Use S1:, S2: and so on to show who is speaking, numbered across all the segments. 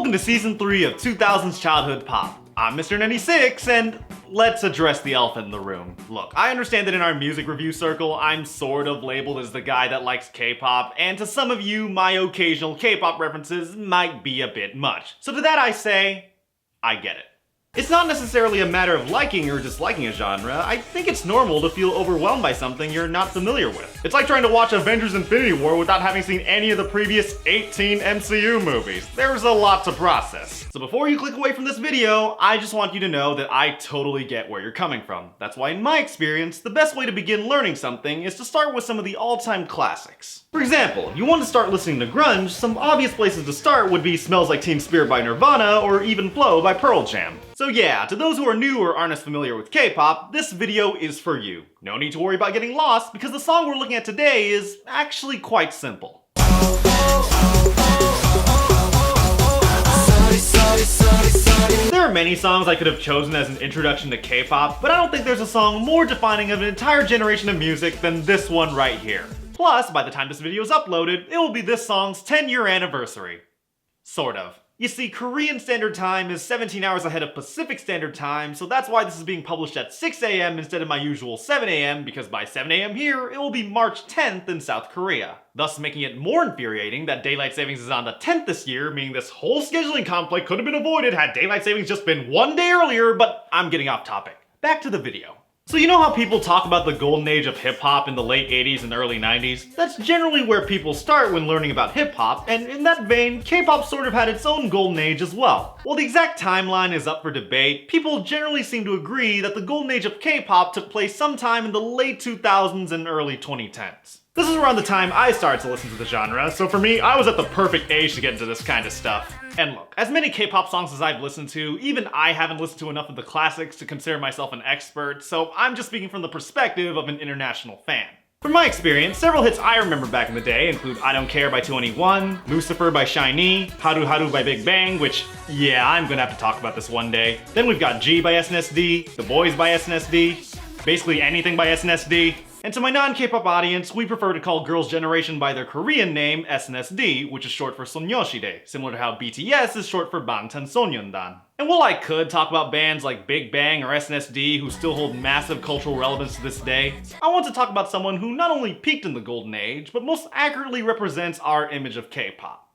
S1: Welcome to Season 3 of 2000's Childhood Pop. I'm Mr. 96, and let's address the elephant in the room. Look, I understand that in our music review circle, I'm sort of labeled as the guy that likes K-pop, and to some of you, my occasional K-pop references might be a bit much. So to that I say, I get it. It's not necessarily a matter of liking or disliking a genre. I think it's normal to feel overwhelmed by something you're not familiar with. It's like trying to watch Avengers Infinity War without having seen any of the previous 18 MCU movies. There's a lot to process. So before you click away from this video, I just want you to know that I totally get where you're coming from. That's why in my experience, the best way to begin learning something is to start with some of the all-time classics. For example, if you want to start listening to grunge, some obvious places to start would be Smells Like Teen Spirit by Nirvana or even Flow by Pearl Jam. So yeah, to those who are new or aren't as familiar with K-pop, this video is for you. No need to worry about getting lost because the song we're looking at today is actually quite simple. There are many songs I could have chosen as an introduction to K-pop, but I don't think there's a song more defining of an entire generation of music than this one right here. Plus, by the time this video is uploaded, it will be this song's 10-year anniversary. Sort of. You see, Korean Standard Time is 17 hours ahead of Pacific Standard Time, so that's why this is being published at 6 AM instead of my usual 7 AM, because by 7 AM here, it will be March 10th in South Korea. Thus making it more infuriating that Daylight Savings is on the 10th this year, meaning this whole scheduling conflict could have been avoided had Daylight Savings just been one day earlier, but I'm getting off topic. Back to the video. So you know how people talk about the golden age of hip-hop in the late 80s and early 90s? That's generally where people start when learning about hip-hop, and in that vein, K-pop sort of had its own golden age as well. While the exact timeline is up for debate, people generally seem to agree that the golden age of K-pop took place sometime in the late 2000s and early 2010s. This is around the time I started to listen to the genre, so for me, I was at the perfect age to get into this kind of stuff. And look, as many K-pop songs as I've listened to, even I haven't listened to enough of the classics to consider myself an expert, so I'm just speaking from the perspective of an international fan. From my experience, several hits I remember back in the day include I Don't Care by 2NE1, Lucifer by SHINee, Haru Haru by Big Bang, which, yeah, I'm gonna have to talk about this one day. Then we've got G by SNSD, The Boys by SNSD, basically anything by SNSD. And to my non-K-pop audience, we prefer to call Girls' Generation by their Korean name SNSD, which is short for Sonyeoshide, similar to how BTS is short for Bangtansonyondan. And while I could talk about bands like Big Bang or SNSD who still hold massive cultural relevance to this day, I want to talk about someone who not only peaked in the golden age, but most accurately represents our image of K-pop.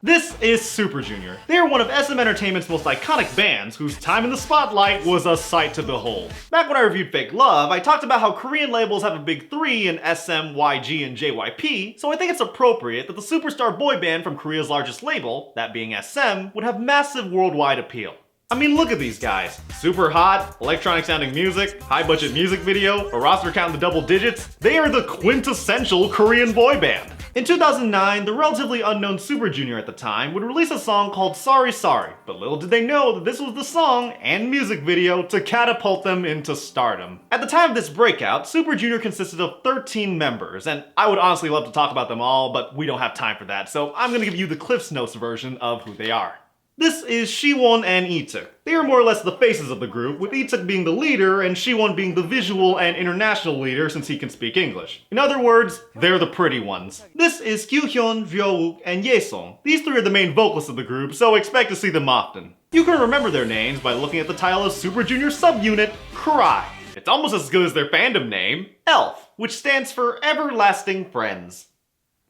S1: This is 슈퍼주니어. They are one of SM Entertainment's most iconic bands, whose time in the spotlight was a sight to behold. Back when I reviewed Fake Love, I talked about how Korean labels have a big three in SM, YG, and JYP, so I think it's appropriate that the superstar boy band from Korea's largest label, that being SM, would have massive worldwide appeal. I mean, look at these guys. Super hot, electronic sounding music, high budget music video, a roster count in the double digits. They are the quintessential Korean boy band. In 2009, the relatively unknown 슈퍼주니어 at the time would release a song called Sorry Sorry, but little did they know that this was the song and music video to catapult them into stardom. At the time of this breakout, 슈퍼주니or consisted of 13 members, and I would honestly love to talk about them all, but we don't have time for that, so I'm gonna give you the Cliff's Notes version of who they are. This is Siwon and Ituk. They are more or less the faces of the group, with Ituk being the leader and Siwon being the visual and international leader since he can speak English. In other words, they're the pretty ones. This is Kyuhyun, Ryowook, and Yesong. These three are the main vocalists of the group, so expect to see them often. You can remember their names by looking at the title of 슈퍼주니or subunit, Cry. It's almost as good as their fandom name, ELF, which stands for Everlasting Friends.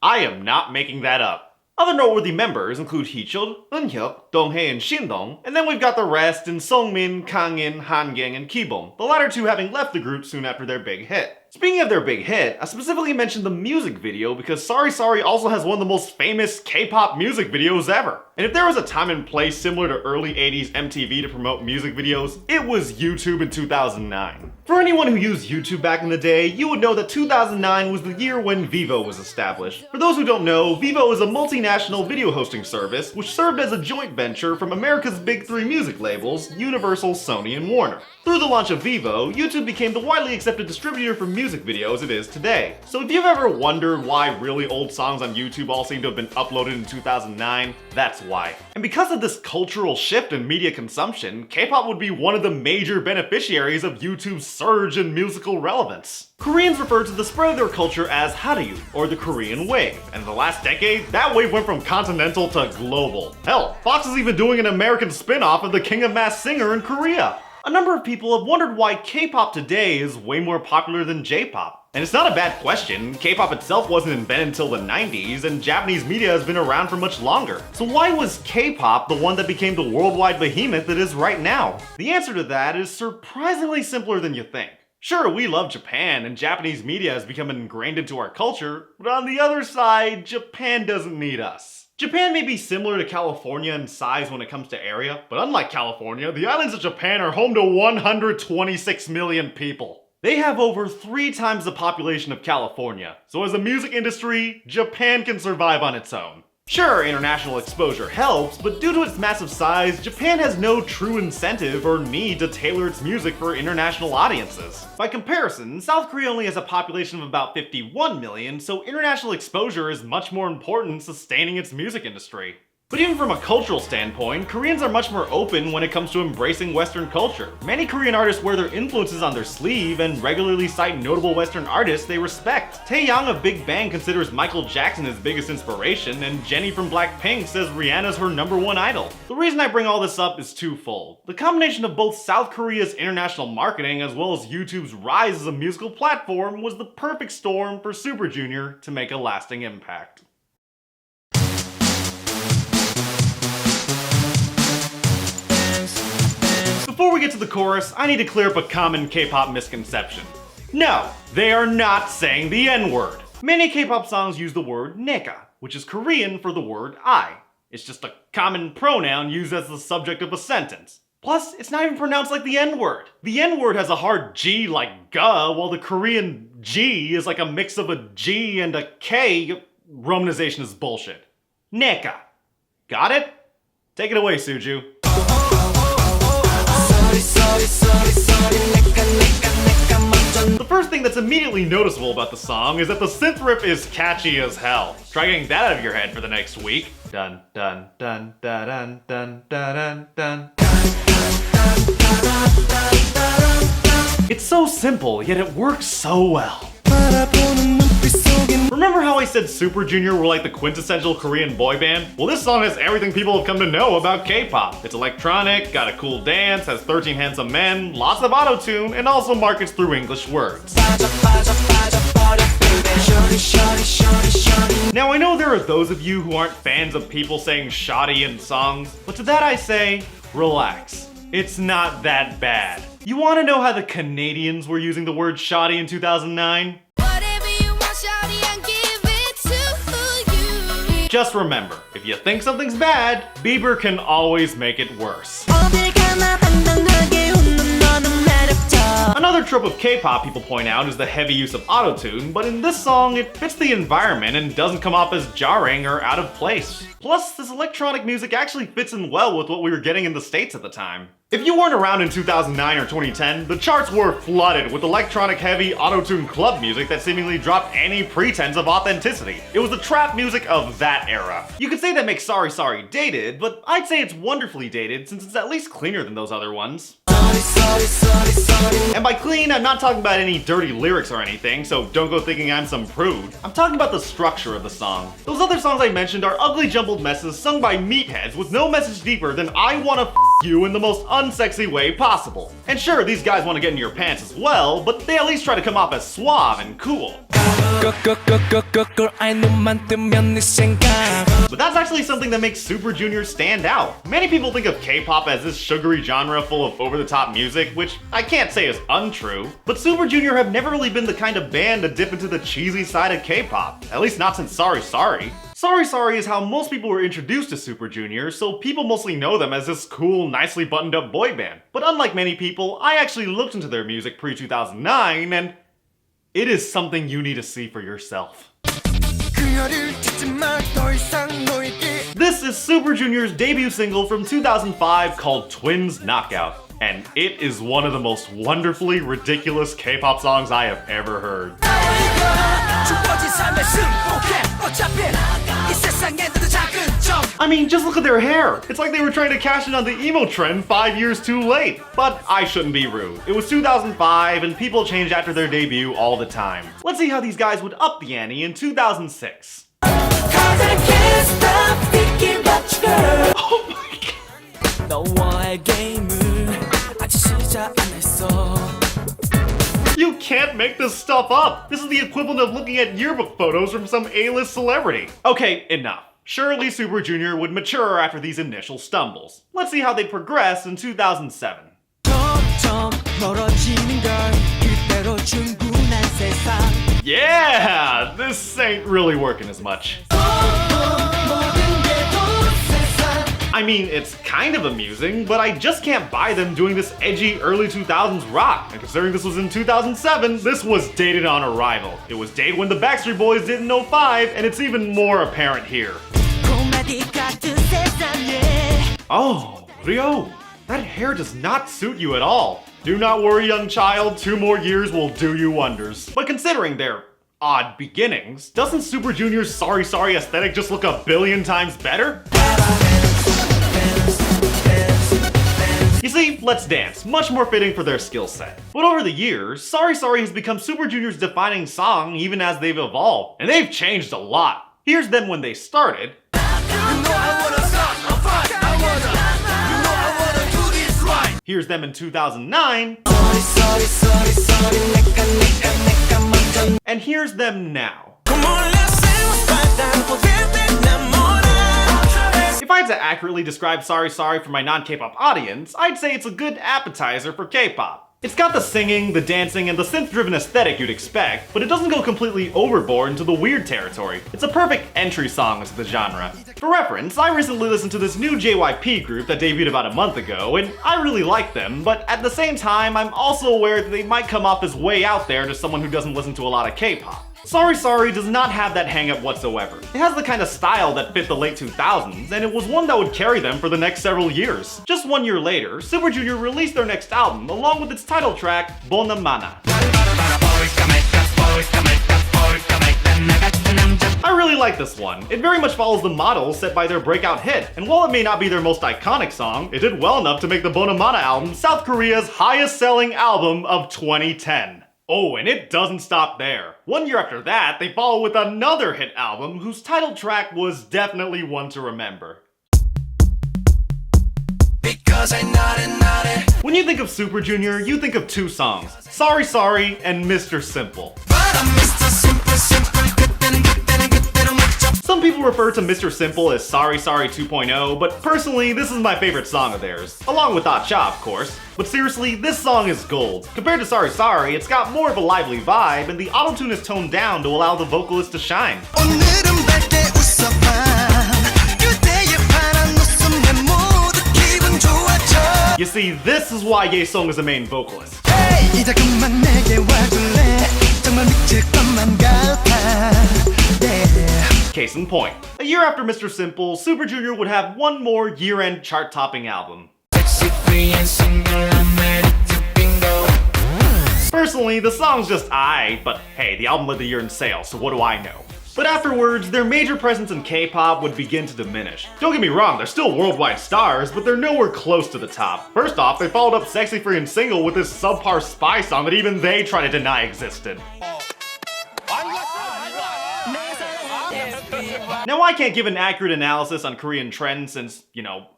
S1: I am not making that up. Other noteworthy members include Heechul, Eunhyuk, Donghae, and Shindong, and then we've got the rest in Songmin, Kangin, Hangang, and Kibum, the latter two having left the group soon after their big hit. Speaking of their big hit, I specifically mentioned the music video because Sorry Sorry also has one of the most famous K-pop music videos ever. And if there was a time and place similar to early 80s MTV to promote music videos, it was YouTube in 2009. For anyone who used YouTube back in the day, you would know that 2009 was the year when Vivo was established. For those who don't know, Vivo is a multinational video hosting service which served as a joint venture from America's big three music labels, Universal, Sony, and Warner. Through the launch of Vivo, YouTube became the widely accepted distributor for music videos it is today. So if you've ever wondered why really old songs on YouTube all seem to have been uploaded in 2009, that's why. And because of this cultural shift in media consumption, K-pop would be one of the major beneficiaries of YouTube's surge in musical relevance. Koreans refer to the spread of their culture as Hallyu, or the Korean wave, and in the last decade, that wave went from continental to global. Hell, Fox is even doing an American spin-off of The King of Masked Singer in Korea. A number of people have wondered why K-pop today is way more popular than J-pop. And it's not a bad question. K-pop itself wasn't invented until the 90s, and Japanese media has been around for much longer. So why was K-pop the one that became the worldwide behemoth it is right now? The answer to that is surprisingly simpler than you think. Sure, we love Japan, and Japanese media has become ingrained into our culture, but on the other side, Japan doesn't need us. Japan may be similar to California in size when it comes to area, but unlike California, the islands of Japan are home to 126 million people. They have over 3 times the population of California, so as a music industry, Japan can survive on its own. Sure, international exposure helps, but due to its massive size, Japan has no true incentive or need to tailor its music for international audiences. By comparison, South Korea only has a population of about 51 million, so international exposure is much more important in sustaining its music industry. But even from a cultural standpoint, Koreans are much more open when it comes to embracing Western culture. Many Korean artists wear their influences on their sleeve and regularly cite notable Western artists they respect. Taeyang of Big Bang considers Michael Jackson his biggest inspiration, and Jennie from Blackpink says Rihanna's her #1 idol. The reason I bring all this up is twofold. The combination of both South Korea's international marketing as well as YouTube's rise as a musical platform was the perfect storm for Super Junior to make a lasting impact. Before we get to the chorus, I need to clear up a common K-pop misconception. No, they are not saying the N-word. Many K-pop songs use the word neka, which is Korean for the word I. It's just a common pronoun used as the subject of a sentence. Plus, it's not even pronounced like the N-word. The N-word has a hard G like ga, while the Korean G is like a mix of a G and a K. Romanization is bullshit. Neka. Got it? Take it away, Suju. The first thing that's immediately noticeable about the song is that the synth riff is catchy as hell. Try getting that out of your head for the next week. Dun dun dun dun dun dun dun dun. It's so simple, yet it works so well. Remember how I said Super Junior were like the quintessential Korean boy band? Well, this song has everything people have come to know about K-pop. It's electronic, got a cool dance, has 13 handsome men, lots of auto-tune, and also markets through English words. Now, I know there are those of you who aren't fans of people saying shoddy in songs, but to that I say, relax. It's not that bad. You wanna know how the Canadians were using the word shoddy in 2009? Just remember, if you think something's bad, Bieber can always make it worse. Another trope of K-pop people point out is the heavy use of autotune, but in this song, it fits the environment and doesn't come off as jarring or out of place. Plus, this electronic music actually fits in well with what we were getting in the States at the time. If you weren't around in 2009 or 2010, the charts were flooded with electronic-heavy, auto-tune club music that seemingly dropped any pretense of authenticity. It was the trap music of that era. You could say that makes Sorry Sorry dated, but I'd say it's wonderfully dated since it's at least cleaner than those other ones. And by clean, I'm not talking about any dirty lyrics or anything, so don't go thinking I'm some prude. I'm talking about the structure of the song. Those other songs I mentioned are ugly jumbled messes sung by meatheads with no message deeper than I wanna f you in the most unsexy way possible. And sure, these guys want to get in your pants as well, but they at least try to come off as suave and cool. But that's actually something that makes Super Junior stand out. Many people think of K-pop as this sugary genre full of over-the-top music, which I can't say is untrue. But Super Junior have never really been the kind of band to dip into the cheesy side of K-pop, at least not since Sorry Sorry. Sorry Sorry is how most people were introduced to Super Junior, so people mostly know them as this cool, nicely buttoned up boy band. But unlike many people, I actually looked into their music pre-2009, and it is something you need to see for yourself. This is Super Junior's debut single from 2005 called Twins Knockout, and it is one of the most wonderfully ridiculous K-pop songs I have ever heard. I mean, just look at their hair. It's like they were trying to cash in on the emo trend 5 years too late. But I shouldn't be rude. It was 2005 and people change after their debut all the time. Let's see how these guys would up the ante in 2006. Oh my god. You can't make this stuff up. This is the equivalent of looking at yearbook photos from some A-list celebrity. Okay, enough. Surely Super Junior would mature after these initial stumbles. Let's see how they progress in 2007. Yeah, this ain't really working as much. I mean, it's kind of amusing, but I just can't buy them doing this edgy early 2000s rock. And considering this was in 2007, this was dated on arrival. It was dated when the Backstreet Boys did in 05, and it's even more apparent here. Oh, Rio, that hair does not suit you at all. Do not worry, young child, 2 more years will do you wonders. But considering their odd beginnings, doesn't Super Junior's Sorry Sorry aesthetic just look a billion times better? You see, Let's Dance, much more fitting for their skill set. But over the years, Sorry Sorry has become Super Junior's defining song even as they've evolved. And they've changed a lot. Here's them when they started. Here's them in 2009. And here's them now. If I had to accurately describe Sorry Sorry for my non-K-pop audience, I'd say it's a good appetizer for K-pop. It's got the singing, the dancing, and the synth-driven aesthetic you'd expect, but it doesn't go completely overboard into the weird territory. It's a perfect entry song into the genre. For reference, I recently listened to this new JYP group that debuted about a month ago, and I really like them, but at the same time, I'm also aware that they might come off as way out there to someone who doesn't listen to a lot of K-pop. Sorry Sorry does not have that hang-up whatsoever. It has the kind of style that fit the late 2000s, and it was one that would carry them for the next several years. Just 1 year later, Super Junior released their next album, along with its title track, Bona Mana. I really like this one. It very much follows the model set by their breakout hit, and while it may not be their most iconic song, it did well enough to make the Bona Mana album South Korea's highest-selling album of 2010. Oh, and it doesn't stop there. 1 year after that, they follow with another hit album whose title track was definitely one to remember. Because I naughty. When you think of Super Junior, you think of 2 songs, Sorry Sorry and Mr. Simple. Some people refer to Mr. Simple as Sorry Sorry 2.0, but personally, this is my favorite song of theirs. Along with Ah Cha, of course. But seriously, this song is gold. Compared to Sorry Sorry, it's got more of a lively vibe, and the autotune is toned down to allow the vocalist to shine. You see, this is why Ye-sung is the main vocalist. Case in point, a year after Mr. Simple, Super Junior would have one more year-end chart-topping album. Personally, the song's just aight, but hey, the album led the year in sales, so what do I know? But afterwards, their major presence in K-pop would begin to diminish. Don't get me wrong, they're still worldwide stars, but they're nowhere close to the top. First off, they followed up Sexy Free and Single with this subpar spy song that even they try to deny existed. Now, I can't give an accurate analysis on Korean trends since,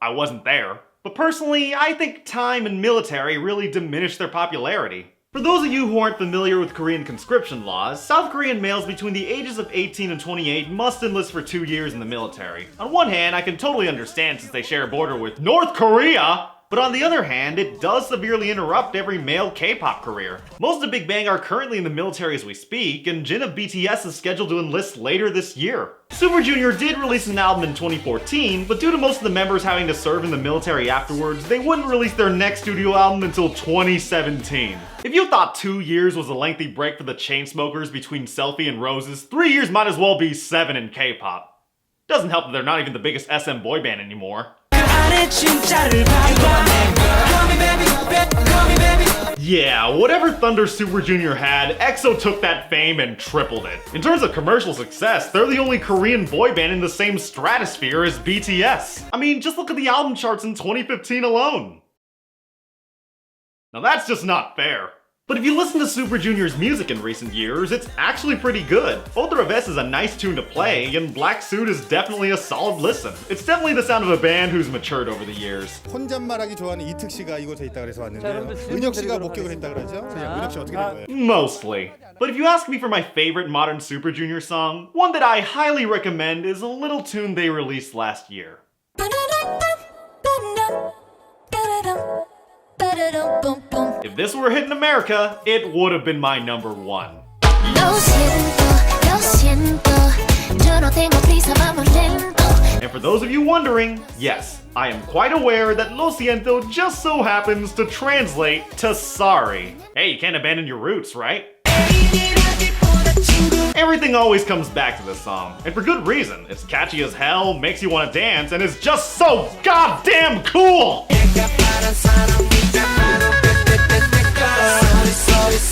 S1: I wasn't there. But personally, I think time and military really diminished their popularity. For those of you who aren't familiar with Korean conscription laws, South Korean males between the ages of 18 and 28 must enlist for 2 years in the military. On one hand, I can totally understand since they share a border with North Korea, but on the other hand, it does severely interrupt every male K-pop career. Most of Big Bang are currently in the military as we speak, and Jin of BTS is scheduled to enlist later this year. Super Junior did release an album in 2014, but due to most of the members having to serve in the military afterwards, they wouldn't release their next studio album until 2017. If you thought 2 years was a lengthy break for the Chainsmokers between Selfie and Roses, 3 years might as well be 7 in K-pop. Doesn't help that they're not even the biggest SM boy band anymore. Yeah, whatever Thunder Super Junior had, EXO took that fame and tripled it. In terms of commercial success, they're the only Korean boy band in the same stratosphere as BTS. I mean, just look at the album charts in 2015 alone. Now that's just not fair. But if you listen to Super Junior's music in recent years, it's actually pretty good. Otra Vez is a nice tune to play, and Black Suit is definitely a solid listen. It's definitely the sound of a band who's matured over the years.
S2: 혼잣말하기 좋아하는 이특 씨가 이곳에 있다 그래서 왔는데요. 은혁 씨가 목격을 했다 그러죠? 은혁 씨 어떻게 된 거예요?
S1: Mostly. But if you ask me for my favorite modern Super Junior song, one that I highly recommend is a little tune they released last year. If this were a hit in America, it would have been my number one. And for those of you wondering, yes, I am quite aware that Lo Siento just so happens to translate to sorry. Hey, you can't abandon your roots, right? Everything always comes back to this song, and for good reason. It's catchy as hell, makes you want to dance, and is just so goddamn cool!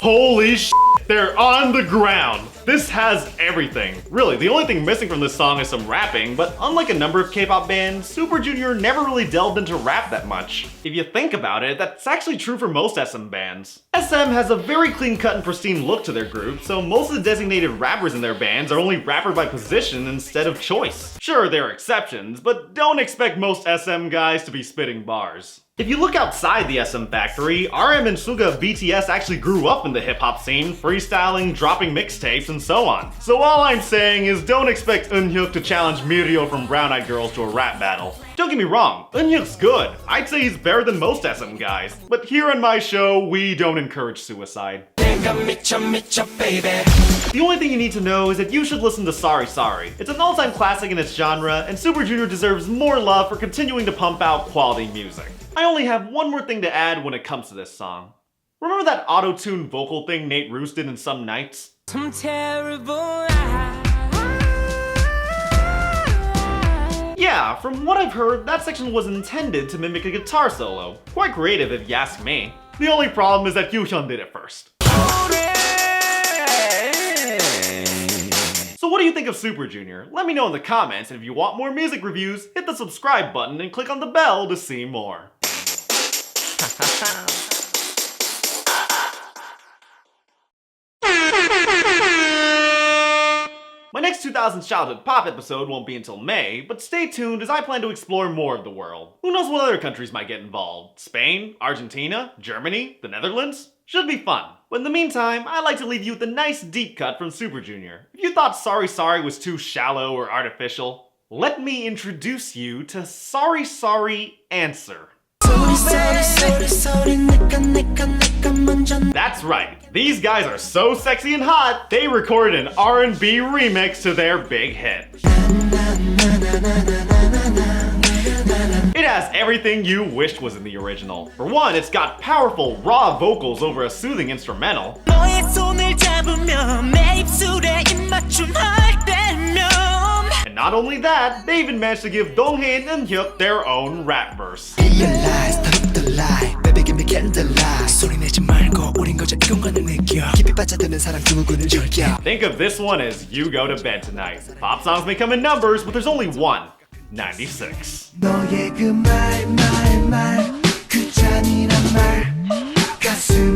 S1: Holy shit, they're on the ground! This has everything. Really, the only thing missing from this song is some rapping, but unlike a number of K-pop bands, Super Junior never really delved into rap that much. If you think about it, that's actually true for most SM bands. SM has a very clean-cut and pristine look to their group, so most of the designated rappers in their bands are only rapper by position instead of choice. Sure, there are exceptions, but don't expect most SM guys to be spitting bars. If you look outside the SM factory, RM and Suga of BTS actually grew up in the hip-hop scene, freestyling, dropping mixtapes, and so on. So all I'm saying is don't expect Eunhyuk to challenge Mirio from Brown Eyed Girls to a rap battle. Don't get me wrong, Eunhyuk's good. I'd say he's better than most SM guys. But here on my show, we don't encourage suicide. The only thing you need to know is that you should listen to Sorry Sorry. It's an all-time classic in its genre, and Super Junior deserves more love for continuing to pump out quality music. I only have one more thing to add when it comes to this song. Remember that auto-tune vocal thing Nate Roos did in Some Nights? Some terrible Yeah, from what I've heard, that section was intended to mimic a guitar solo. Quite creative if you ask me. The only problem is that Yuhyun did it first. So what do you think of Super Junior? Let me know in the comments, and if you want more music reviews, hit the subscribe button and click on the bell to see more. My next 2000s Childhood Pop episode won't be until May, but stay tuned as I plan to explore more of the world. Who knows what other countries might get involved? Spain? Argentina? Germany? The Netherlands? Should be fun. But in the meantime, I'd like to leave you with a nice deep cut from Super Junior. If you thought Sorry Sorry was too shallow or artificial, let me introduce you to Sorry Sorry Answer. That's right, these guys are so sexy and hot, they recorded an R&B remix to their big hit. It has everything you wished was in the original. For one, it's got powerful, raw vocals over a soothing instrumental. And not only that, they even managed to give Donghae and Eunhyuk their own rap verse. Think of this one as You Go to Bed Tonight. Pop songs may come in numbers, but there's only one. 96. 너의 그 말, 그 잔인한 말, 가슴